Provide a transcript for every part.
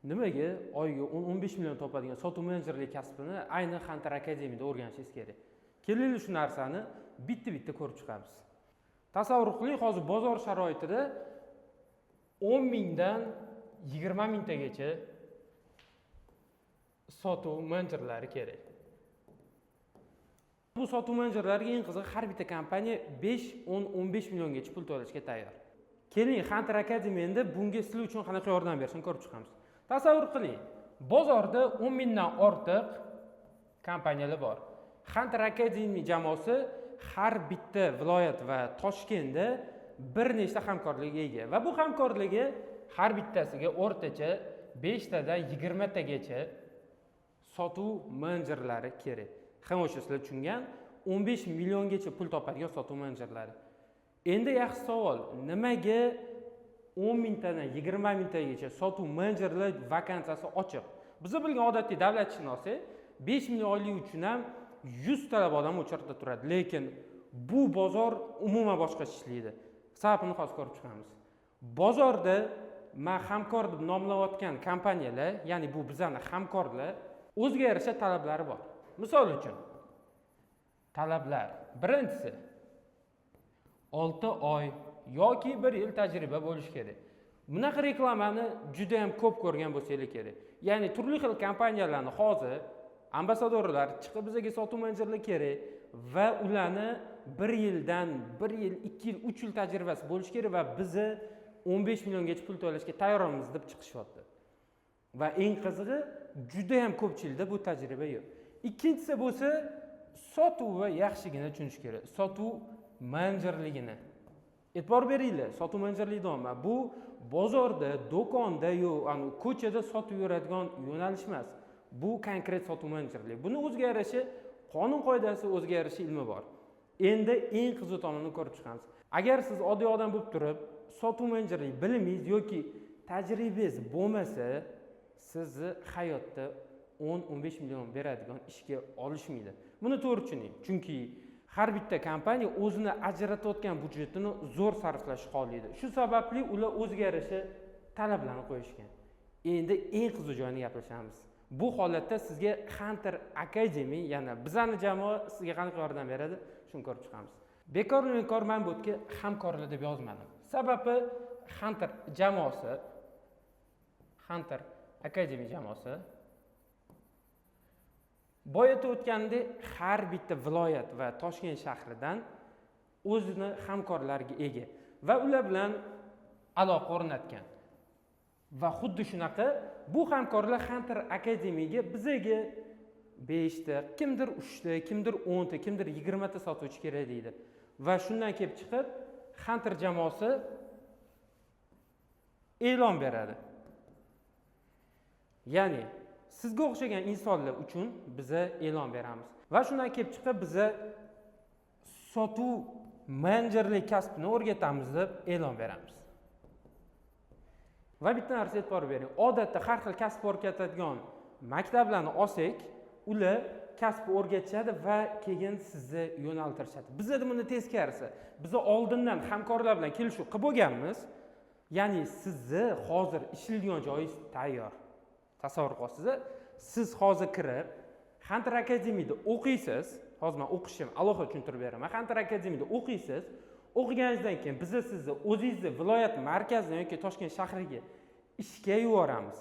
Nimaga oyiga 10-15 million topadigan sotuv menejerlik kasbini ayni Hunter Academy'da o'rganishingiz kerak. Kelinglar shu narsani bitta-bitta ko'rib chiqamiz. Tasavvur qiling, hozir bozor sharoitida 10 mingdan 20 mingtagacha sotuv menejerlari kerak. Bu sotuv menejerlariga eng qizig'i har bitta kompaniya 5, 10, 15 milliongacha pul to'lashga tayyor. Keling, Hunter Academy endi bunga sizlar uchun qanaqa yordam berishini ko'rib chiqamiz. Tasavvur qiling, bozorda 10 mingdan ortiq kompaniyalar bor. Hunter Academy jamoasi har bitta viloyat va Toshkentda bir nechta hamkorlikka ega va bu hamkorligi har bittasiga o'rtacha 5 tadan 20 tagacha sotuv menejerlari kerak. Ham o'sha sizlar tushungan 15 milliongacha pul topadigan sotuv menejerlari. Endi yaxshi savol, nimaga 10 mingtadan 20 mingtagacha sotuv menejerlar vakansiyasi ochiq? Biza bilgan odatiy davlatshunoslar 5 million oylik uchun ham 100 talab odam o'chirda turadi, lekin bu bozor umuman boshqacha ishlaydi. Sababini hozir ko'rib chiqamiz. Bozorda men hamkor deb nomlayotgan kompaniyalar, ya'ni bu bizning hamkorlar o'ziga yarasha talablari bor. Misol uchun talablar. Birinchisi 6 oy yoki 1 yil tajriba bo'lish kerak. Bunaqa reklamani juda ham ko'p ko'rgan bo'lsangiz kerak. Ya'ni turli xil kompaniyalarni hozir ambasadorlar chiqib bizga sotuv menejerlik kerak va ularni 1 yildan 1 yil, 2 yil, 3 yil tajribasi bo'lish kerak va bizni 15 milliongacha pul to'lashga tayyormiz deb chiqishyapti. Va eng qizig'i juda ham ko'pchilikda bu tajriba yo'q. Ikkinchisi bo'lsa sotuv va yaxshigina tushunish kerak. Sotuv menejerligini. E'tibor beringlar, sotuv menejerlik deyapman. Bu bozorda, do'konda yo'q, ko'chada sotib yuradigan yo'nalish emas. Bu konkret sotuv menejerlik. Buni o'ziga yarasha qonun qoidasi, o'ziga yarasha ilmi bor. Endi eng qiziq tomonini ko'rib chiqamiz. Agar siz oddiy odam bo'lib turib, sotuv menejerlik bilimingiz yoki tajribangiz bo'lmasa, sizni hayotda 10-15 million beradigan ishga olishmaydi. Buni to'g'ri tushuning. Chunki har bitta kompaniya o'zini ajratayotgan budjetini zo'r sarflashni xohlaydi. Shu sababli ular o'ziga yarasha talablarni qo'yishgan. Endi eng qiziq joyini gaplashamiz. Bu holatda sizga Hunter Academy, ya'ni bizning jamoa sizga qanday yordam beradi, shuni ko'rib chiqamiz. Bekor men bu yerga hamkorlar deb yozmadim. Sababi Hunter jamoasi, Hunter Academy jamoasi boyatib o'tgandek har bitta viloyat va Toshkent shahridan o'zini hamkorlariga ega va ular bilan aloqa o'rnatgan. Va xuddi shunaqa bu hamkorlar Hunter Academy'ga bizaga 5 ta, kimdir 3 ta, kimdir 10 ta, kimdir 20 ta sotuvchi kerak deydi. Va shundan kelib chiqib Hunter jamoasi e'lon beradi. Ya'ni sizga o'xshagan insonlar uchun biza e'lon beramiz. Va shundan kelib chiqib biza sotuv menejerlik kasbini o'rgatamiz deb e'lon beramiz. Va bitta narsa e'tibor bering. Odatda har xil kasb o'rgatadigan maktablarni olsak, ular kasb o'rgatishadi va keyin sizni yo'naltirishadi. Bizda buni teskarisi. Biz oldindan hamkorlar bilan kelishuv qilib bo'lganmiz. Ya'ni sizni hozir ishlaydigan joyingiz tayyor. Tasavvur qilasiz, siz hozir kirib Hunter Academy'da o'qiysiz. Hozir men o'qishim alohida tushuntirib beraman. Hunter Academy'da o'qiysiz. O'qiganingizdan keyin biz sizni o'zingizni viloyat markazidan yoki Toshkent shahriga ishga yuboramiz.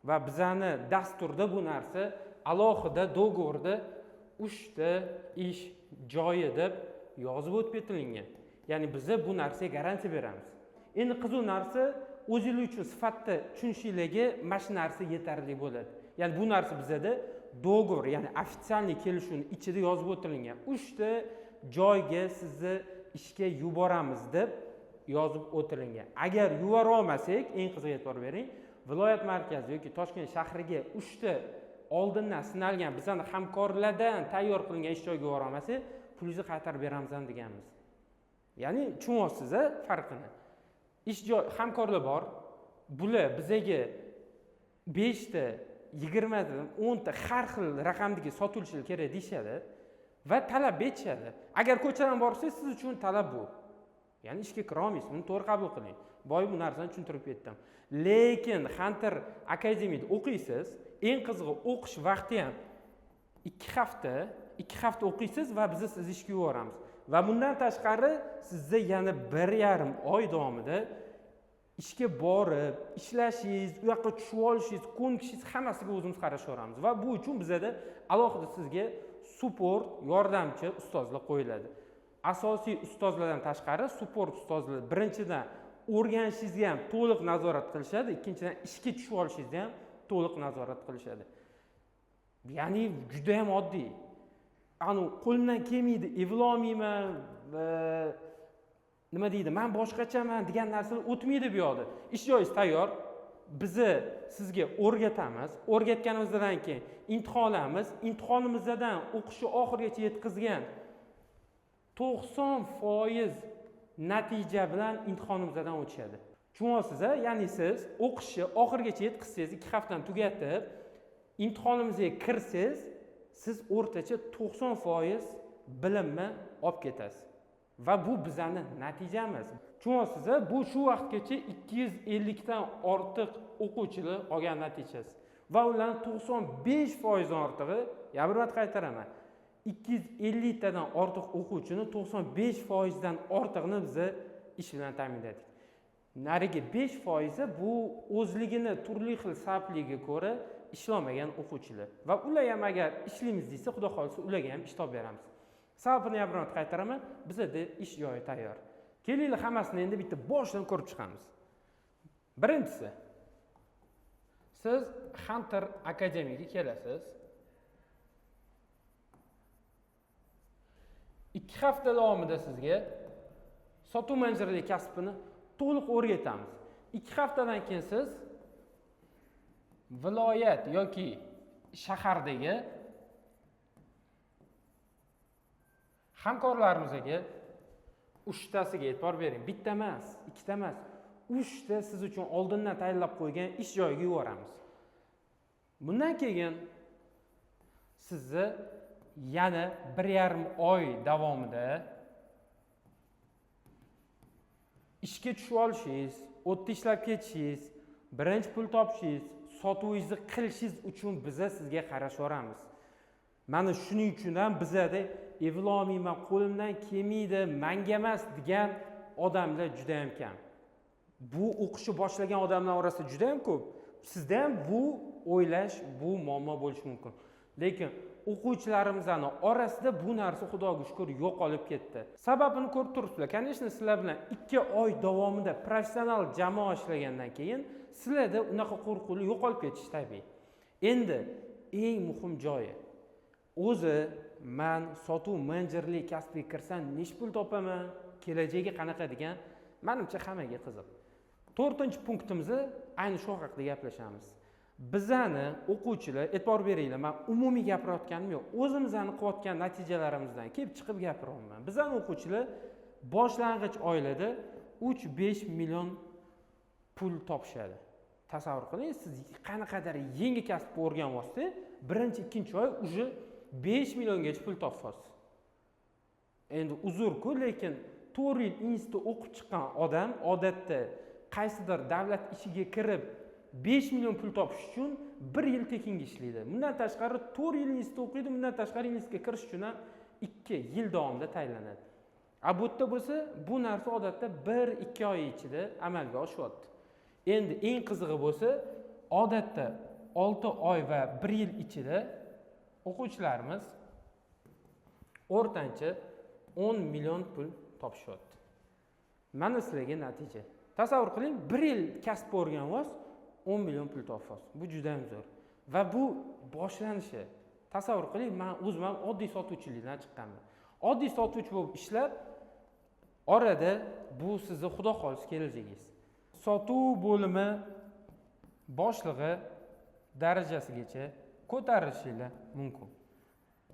Va bizani dasturda bu narsa alohida do'g'orda 3 ta ish joyi deb yozib o'tib ketilgan. Ya'ni biz bu narsaga garantiya beramiz. Endi qiziq narsa o'zingiz uchun sifatda tushunishingizga mana shu narsa yetarli bo'ladi. Ya'ni bu narsa bizada do'g'or, ya'ni ofitsialniy kelishuvning ichida yozib o'tilgan. 3 ta joyga sizni ishga yuboramiz deb yozib o'tilgan. Agar yubora olmasak, eng qiziq e'tibor bering, viloyat markazi yoki Toshkent shahriga 3 ta oldindan sinalgan bizning hamkorlardan tayyor qilingan ish joyiga yubora olmasak, pulingizni qaytarib beramiz ham deganmiz. Ya'ni tushunyapsiz farqini. Ish joy hamkorlar bor. Bular bizaga 5 ta, 20 ta, 10 ta har xil raqamdagi sotuvchilar kerak deyshadi va talab etishadi. Agar ko'chadan borsangiz, siz uchun talab bu. Ya'ni ishga kira olmaysiz, buni to'g'ri qabul qiling. Boya bu narsani tushuntirib ketdim. Lekin Hunter Academy'da o'qiysiz, eng qizig'i o'qish vaqti ham 2 hafta o'qiysiz va biz sizni ishga yuboramiz. Va bundan tashqari sizga yana 1,5 oy davomida ishga borib, ishlashingiz, u yoqqa tushib olishingiz, ko'nikishingiz hammasiga o'zimiz qarashaveramiz. Va bu uchun bizda alohida sizga support, yordamchi ustozlar qo'yiladi. Asosiy ustozlardan tashqari support ustozlar birinchidan o'rganishingizga ham to'liq nazorat qilishadi, ikkinchidan ishga tushib olishingizga ham to'liq nazorat qilishadi. Ya'ni juda ham oddiy. Qo'limdan kelmaydi, evilolmayman, nima deydi, men boshqachaman degan narsalar o'tmaydi bu yoqda. Ish joyingiz tayyor. Biz sizga o'rgatamiz. O'rgatganimizdan keyin imtihonlamiz. Imtihonimizdan o'qishni oxirigacha yetkazgan 90% natija bilan imtihonimizdan o'tishadi. Tushunasiz, ya'ni siz o'qishni oxirigacha yetkazsangiz, 2 haftani tugatib, imtihonimizga kirsangiz, siz o'rtacha 90% bilimni olib ketasiz. Va bu bizning natijamiz. Tushunasiz, bu shu vaqtgacha 250 dan ortiq o'quvchilar olgan natijasi. Va ularning 95% ortig'i, yana bir marta qaytaraman, 250 tadan ortiq o'quvchini 95% dan ortig'ini biz ish bilan ta'minladik. Narigi 5% bu o'zligini turli xil sabablarga ko'ra ishlamagan o'quvchilar. Va ular ham agar ishlaymiz desa, xudo xolisa ularga ham ish topib beramiz. Sababini ham bir marta qaytaraman, bizda ish joyi tayyor. Kelinglar hammasini endi bitta boshdan ko'rib chiqamiz. Birinchisi, siz Hunter Academy'ga kelasiz. 2 hafta davomida sizga sotuv menejerlik kasbini to'liq o'rgatamiz. 2 haftadan keyin siz viloyat yoki shahardagi hamkorlarimizga 3 tasiga e'tibor bering. Bitta emas, 2 ta emas, 3 ta siz uchun oldindan tayyorlab qo'ygan ish joyiga yuboramiz. Bundan keyin sizni yana 1,5 oy davomida ishga tushib olishingiz, o'tda ishlab ketishingiz, birinchi pul topishingiz, sotuvingizni qilishingiz uchun biz sizga qarashaveramiz. Mana shuning uchun ham bizda evilolmayman, qo'limdan kelmaydi, menga emas degan odamlar juda ham kam. Bu o'qishni boshlagan odamlar orasida juda ham ko'p. Sizda ham bu o'ylash, bu muammo bo'lishi mumkin. Lekin o'quvchilarimizning orasida bu narsa xudoga shukr yo'qolib ketdi. Sababini ko'rib turibsizlar. Конечно, sizlar bilan 2 oy davomida professional jamoa ishlagandan keyin sizlarda unaqa qo'rquvlar yo'qolib ketishi tabiiy. Endi eng muhim joyi, o'zi men sotuv menejerlik kasbiga kirsam nech pul topaman, kelajagi qanaqa degan menimcha hammaga qiziq. 4-punktimizni ayni shu haqida gaplashamiz. Bizani o'quvchilar, e'tibor beringlar, men umumiy gapirayotganim yo'q. O'zimizning qilayotgan natijalarimizdan kelib chiqib gapiryapman. Bizani o'quvchilar boshlang'ich oylarda 3-5 million pul topishadi. Tasavvur qiling, siz qanaqadir yangi kasb o'rganyapsiz, birinchi, ikkinchi oy uje 5 milliongacha pul topasiz. Endi uzr-ku, lekin 4 yil institutda o'qib chiqqan odam odatda qaysidir davlat ishiga kirib 5 million pul topish uchun 1 yil tekinga ishlaydi. Bundan tashqari 4 yil institutda o'qiydi, bundan tashqari institutga kirish uchun ham 2 yil davomida tayinlanadi. Bu yerda bo'lsa, bu narsa odatda 1-2 oy ichida amalga oshyapti. Endi eng qizig'i bo'lsa, odatda 6 oy va 1 yil ichida o'quvchilarimiz o'rtancha 10 million pul topishyapti. Mana sizlarga natija. Tasavvur qiling, 1 yil kasb o'rganyapsiz, 10 million pul topasiz. Bu juda ham zo'r. Va bu boshlanishi. Tasavvur qiling, men o'zim ham oddiy sotuvchilikdan chiqqanman. Oddiy sotuvchi bo'lib ishlab, orada bu sizni xudo xolis kelajagingiz. Sotuv bo'limi boshlig'i darajasigacha ko'tarilishingiz mumkin.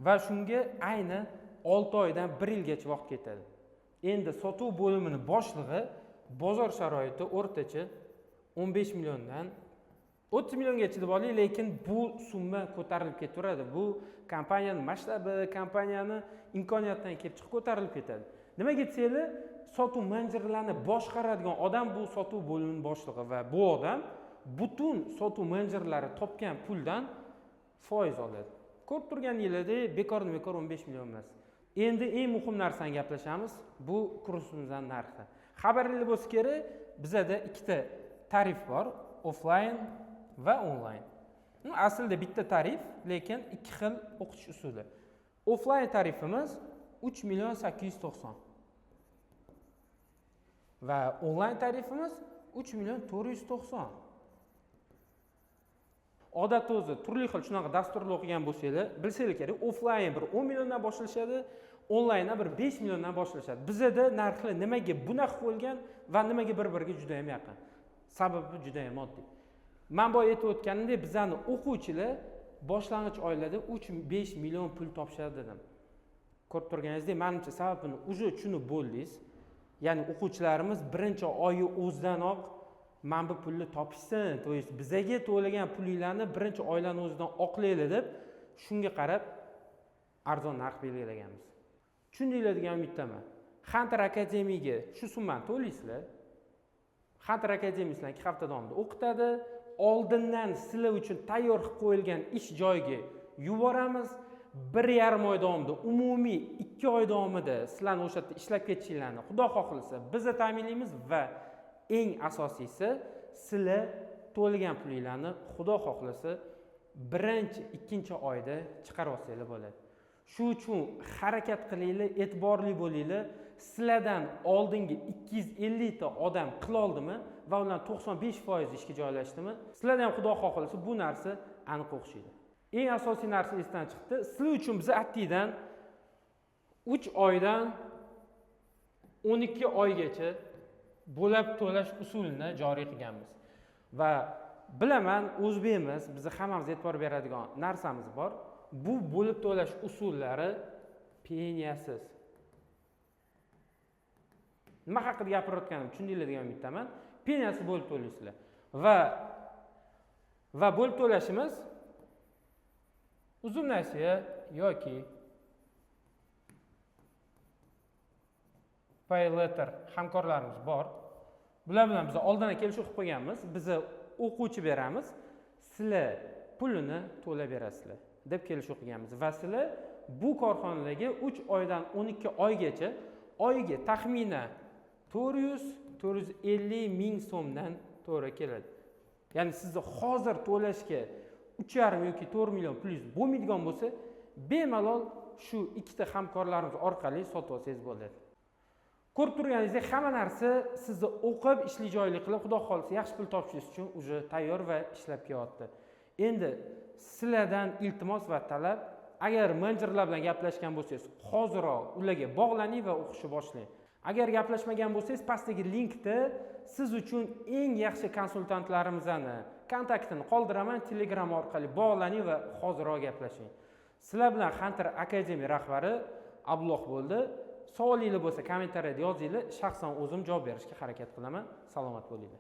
Va shunga ayni 6 oydan 1 yilgacha vaqt ketadi. Endi sotuv bo'limini boshlig'i bozor sharoitida o'rtacha 15 milliondan 30 milliongacha deb oling, lekin bu summa ko'tarilib ketaveradi. Bu kompaniyaning masshtabi, kompaniyaning imkoniyatidan kelib chiqib ko'tarilib ketadi. Nimaga desanglar, sotuv menejerlarini boshqaradigan odam bu sotuv bo'limi boshlig'i va bu odam butun sotuv menejerlari topgan puldan foiz oladi. Ko'rib turganingizdek, bekor 15 million emas. Endi eng muhim narsani gaplashamiz, bu kursimizdan narxi. Xabaringiz bo'lsa kerak, bizada ikkita tarif bor, offline va onlayn. Aslida bitta tarif, lekin ikki xil o'qitish usuli. Offline tarifimiz 3 million 890 va onlayn tarifimiz 3 million 490. Odatda o'zi turli xil shunaqa dasturlar o'qigan bo'lsanglar, bilsanglar kerak, offline bir 10 milliondan boshlashadi, onlayndan bir 5 milliondan boshlashadi. Bizda narxlar nimaga bunaqa qo'yilgan va nimaga bir-biriga juda ham yaqin? Sababi juda ham oddiy. Men boya aytib o'tganimdek, bizani o'quvchilar boshlang'ich oylarda 3-5 million pul topishadi dedim. Ko'rib turganingizdek, menimcha sababini uje tushunib bo'ldingiz. Ya'ni o'quvchilarimiz birinchi oyi o'zidanoq men bu pulni topishsin, to есть bizaga to'lagan pulinglarni birinchi oylarning o'zidan oqlaylik deb, shunga qarab arzon narx belgilaganmiz. Tushundinglar degan umiddaman. Hunter Academy'ga shu summani to'laysizlar. Hunter Academy sizlarni 2 hafta davomida o'qitadi. Oldindan sizlar uchun tayyor qilib qo'yilgan ish joyiga yuboramiz. 1,5 oy davomida, umumiy 2 oy davomida sizlarni o'sha yerda ishlab ketishinglarni Xudo xohlasa biz ta'minlaymiz va eng asosiysi sizlar to'lagan pulinglarni Xudo xohlasa birinchi, ikkinchi oyda chiqarib olsanglar bo'ladi. Shu uchun harakat qilinglar, e'tiborli bo'linglar. Sizlardan oldingi 250 ta odam qila oldimi va ular 95% ishga joylashdimi? Sizlardan ham Xudo xohlasa bu narsa aniq o'xshaydi. Eng asosiy narsa esdan chiqdi. Sizlar uchun biz attidan 3 oydan 12 oygacha bo'lib to'lash usulini joriy qilganmiz. Va bilaman, o'zbekmiz, biz hammamiz e'tibor beradigan narsamiz bor. Bu bo'lib to'lash usullari peniyasiz. Nima haqida gapirayotganim tushundinglar degan umiddaman. Peniyasiz bo'lib to'laysizlar. Va bo'lib to'lashimiz uzun nasiya yoki pay letter hamkorlarimiz bor. Bular bilan biz oldindan kelishuv qilib qo'yganmiz. Biz o'quvchi beramiz, sizlar pulini to'lab berasizlar deb kelishuv qilganmiz. Va sizlar bu korxonalarga 3 oydan 12 oygacha oyiga taxminan 400-450 ming so'mdan to'g'ri keladi. Ya'ni sizni hozir to'lashga 3,5 yoki 4 million pulingiz bo'lmaydigan bo'lsa, bemalol shu ikkita hamkorlarimiz orqali sotib olsangiz bo'ladi. Ko'rib turganingizdek, hamma narsa sizni o'qib, ishli joyli qilib, Xudo xolisa yaxshi pul topishingiz uchun uje tayyor va ishlab kelyapti. Endi sizlardan iltimos va talab, agar menejerlar bilan gaplashgan bo'lsangiz, hoziroq ularga bog'laning va o'qishni boshlang. Agar gaplashmagan bo'lsangiz, pastdagi linkda siz uchun eng yaxshi konsultantlarimizni kontaktini qoldiraman, Telegram orqali bog'laning va hoziroq gaplashing. Sizlar bilan Hunter Academy rahbari Abdulloh bo'ldi. Savolingiz bo'lsa kommentariyada yozinglar, shaxsan o'zim javob berishga harakat qilaman. Salomat bo'linglar.